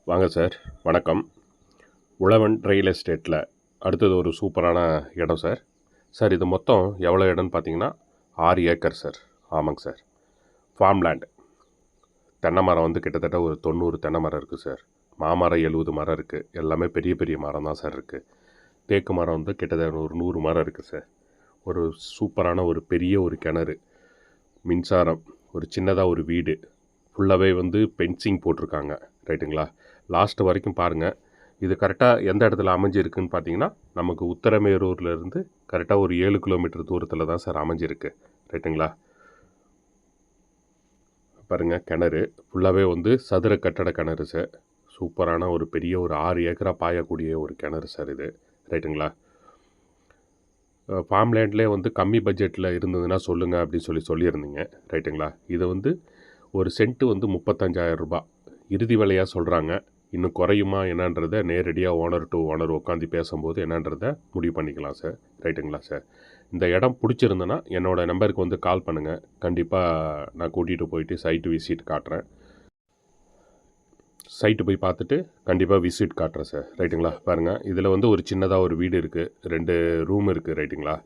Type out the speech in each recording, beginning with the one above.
வாங்க சார், வணக்கம். உழவன் ரியல் எஸ்டேட்டில் அடுத்தது ஒரு சூப்பரான இடம் சார். சார் இது மொத்தம் எவ்வளோ இடம்னு பார்த்தீங்கன்னா 6 ஏக்கர் சார். ஆமாங்க சார். Farm land. தென்னை மரம் வந்து கிட்டத்தட்ட ஒரு 90 தென்னை மரம் இருக்குது சார். மாமரம் 70 மரம் இருக்குது. எல்லாமே பெரிய பெரிய மரம் தான் சார் இருக்குது. தேக்கு மரம் வந்து கிட்டத்தட்ட ஒரு 100 மரம் இருக்குது சார். ஒரு சூப்பரான ஒரு பெரிய ஒரு கிணறு, மின்சாரம், ஒரு சின்னதாக ஒரு வீடு, ஃபுல்லாகவே வந்து பென்சிங் போட்டிருக்காங்க. ரைட்டுங்களா? லாஸ்ட்டு வரைக்கும் பாருங்கள். இது கரெக்டாக எந்த இடத்துல அமைஞ்சிருக்குன்னு பார்த்தீங்கன்னா, நமக்கு உத்தரமேரூர்லேருந்து கரெக்டாக ஒரு 7 கிலோமீட்டர் தூரத்தில் தான் சார் அமைஞ்சிருக்கு. ரைட்டுங்களா? பாருங்கள், கிணறு ஃபுல்லாகவே வந்து சதுர கட்டட கிணறு சார். சூப்பரான ஒரு பெரிய ஒரு 6 ஏக்கராக பாயக்கூடிய ஒரு கிணறு சார் இது. ரைட்டுங்களா? ஃபார்ம் லேண்ட்லேயே வந்து கம்மி பட்ஜெட்டில் இருந்ததுன்னா சொல்லுங்கள் அப்படின்னு சொல்லியிருந்தீங்க. ரைட்டுங்களா? இது வந்து ஒரு சென்ட்டு வந்து 35,000 ரூபா இறுதி விலையாக சொல்கிறாங்க. இன்னும் குறையுமா என்னன்றதை நேரடியாக ஓனர் டு ஓனர் உட்காந்து பேசும்போது என்னன்றதை முடிவு பண்ணிக்கலாம் சார். ரைட்டுங்களா சார்? இந்த இடம் பிடிச்சிருந்தேன்னா என்னோடய நம்பருக்கு வந்து கால் பண்ணுங்கள். கண்டிப்பாக நான் கூட்டிகிட்டு போயிட்டு சைட்டு விசிட் காட்டுறேன். சைட்டு போய் பார்த்துட்டு கண்டிப்பாக விசிட் காட்டுறேன் சார். ரைட்டுங்களா? பாருங்கள், இதில் வந்து ஒரு சின்னதாக ஒரு வீடு இருக்குது, 2 ரூம் இருக்குது. ரைட்டுங்களா?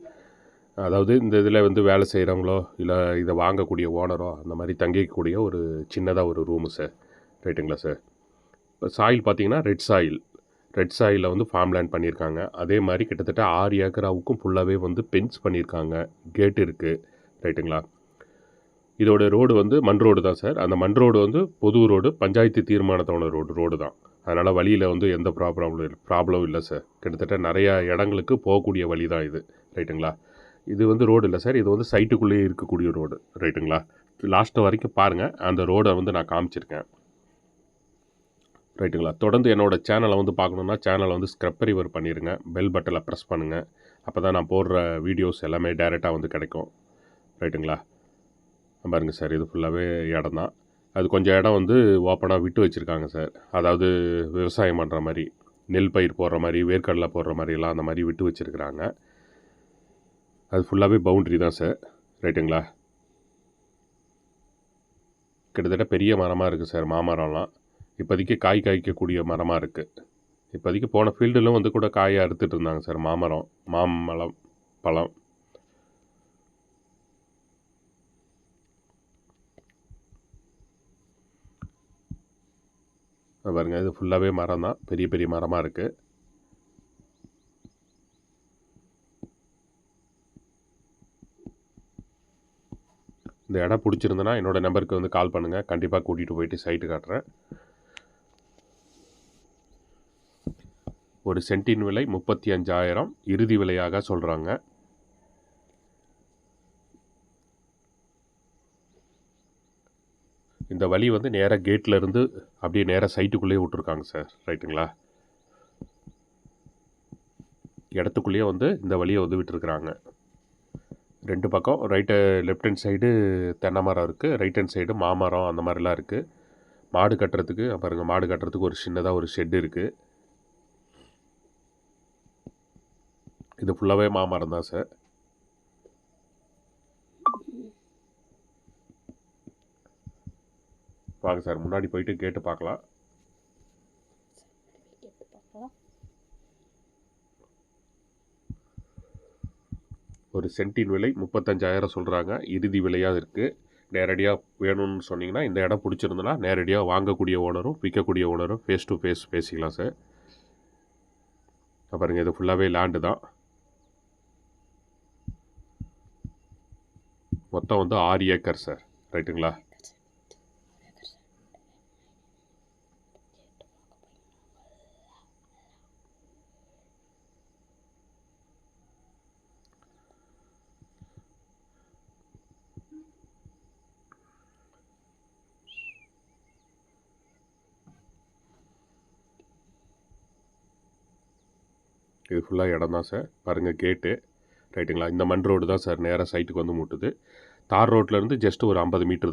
அதாவது இந்த இதில் வந்து வேலை செய்கிறவங்களோ இல்லை இதை வாங்கக்கூடிய ஓனரோ அந்த மாதிரி தங்கிக்கக்கூடிய ஒரு சின்னதாக ஒரு ரூமு சார். ரைட்டுங்களா சார்? இப்போ சாயில் பார்த்தீங்கன்னா ரெட் சாயிலில் வந்து ஃபார்ம் லேண்ட் பண்ணியிருக்காங்க. அதே மாதிரி கிட்டத்தட்ட 6 ஏக்கராவுக்கும் ஃபுல்லாகவே வந்து பென்ஸ் பண்ணியிருக்காங்க. கேட் இருக்குது. ரைட்டுங்களா? இதோட ரோடு வந்து மண் ரோடு தான் சார். அந்த மண் ரோடு வந்து பொது ரோடு, பஞ்சாயத்து தீர்மானத்தோட ரோடு தான். அதனால் வழியில் வந்து எந்த ப்ராப்ளம் இல்லை சார். கிட்டத்தட்ட நிறையா இடங்களுக்கு போகக்கூடிய வழி தான் இது. ரைட்டுங்களா? இது வந்து ரோடு இல்லை சார். இது வந்து சைட்டுக்குள்ளேயே இருக்கக்கூடிய ரோடு. ரைட்டுங்களா? லாஸ்ட்டு வரைக்கும் பாருங்கள். அந்த ரோடை வந்து நான் காமிச்சிருக்கேன். ரைட்டுங்களா? தொடர்ந்து என்னோடய சேனலை வந்து பார்க்கணுன்னா சேனலை வந்து ஸ்க்ரப்பரிவர் பண்ணிடுங்க. பெல் பட்டனில் ப்ரெஸ் பண்ணுங்கள். அப்போ தான் நான் போடுற வீடியோஸ் எல்லாமே டைரெக்டாக வந்து கிடைக்கும். ரைட்டுங்களா? பாருங்கள் சார், இது ஃபுல்லாகவே இடம் தான். அது கொஞ்சம் இடம் வந்து ஓப்பனாக விட்டு வச்சுருக்காங்க சார். அதாவது விவசாயம் பண்ணுற மாதிரி, நெல் பயிர் போடுற மாதிரி, வேர்க்கடலை போடுற மாதிரிலாம் அந்த மாதிரி விட்டு வச்சுருக்குறாங்க. அது ஃபுல்லாகவே பவுண்ட்ரி தான் சார். ரைட்டுங்களா? கிட்டத்தட்ட பெரிய மரமாக இருக்குது சார். மாமரம்லாம் இப்போதைக்கு காய் காய்க்கக்கூடிய மரமாக இருக்குது. இப்போதைக்கு போன ஃபீல்டிலும் வந்து கூட காயை அறுத்துட்டு இருந்தாங்க சார். மாம்பழம் பழம். பாருங்கள், இது ஃபுல்லாகவே மரம் தான். பெரிய பெரிய மரமாக இருக்குது. இந்த இடம் பிடிச்சிருந்தனா என்னோடய நம்பருக்கு வந்து கால் பண்ணுங்கள். கண்டிப்பாக கூட்டிகிட்டு போயிட்டு சைட்டு காட்டுறேன். ஒரு சென்ட்டின் விலை 35,000 இறுதி விலையாக சொல்கிறாங்க. இந்த வழி வந்து நேராக கேட்டில் இருந்து அப்படியே நேராக சைட்டுக்குள்ளேயே விட்ருக்காங்க சார். ரைட்டுங்களா? இடத்துக்குள்ளேயே வந்து இந்த வழியை வந்து விட்டுருக்குறாங்க. 2 பக்கம் லெஃப்ட் ஹேண்ட் சைடு தென்னை மரம் இருக்குது, ரைட் ஹேண்ட் சைடு மாமரம் அந்த மாதிரிலாம் இருக்குது. மாடு கட்டுறதுக்கு பாருங்கள், மாடு கட்டுறதுக்கு ஒரு சின்னதாக ஒரு ஷெட்டு இருக்குது. இது ஃபுல்லாகவே மாமரம் தான் சார். வாங்க சார், முன்னாடி போயிட்டு கேட்டு பார்க்கலாம். ஒரு சென்ட்டின் விலை 35,000 சொல்கிறாங்க. இறுதி விலையாக இருக்குது. நேரடியாக வேணும்னு சொன்னீங்கன்னா, இந்த இடம் பிடிச்சிருந்தனா நேரடியாக வாங்கக்கூடிய ஓனரும் விற்கக்கூடிய ஓனரும் ஃபேஸ் டு ஃபேஸ் பேசிக்கலாம் சார். பாருங்கள், இது ஃபுல்லாகவே லேண்டு தான். மொத்தம் வந்து 6 ஏக்கர் சார். ரைட்டுங்களா? இது ஃபுல்லாக இடம் தான் சார். பாருங்கள், கேட்டு. ரைட்டுங்களா? இந்த மண் ரோடு தான் சார் நேராக சைட்டுக்கு வந்து முட்டுது. தார் ரோட்லேருந்து ஜஸ்ட் ஒரு 50 மீட்டர் தான்.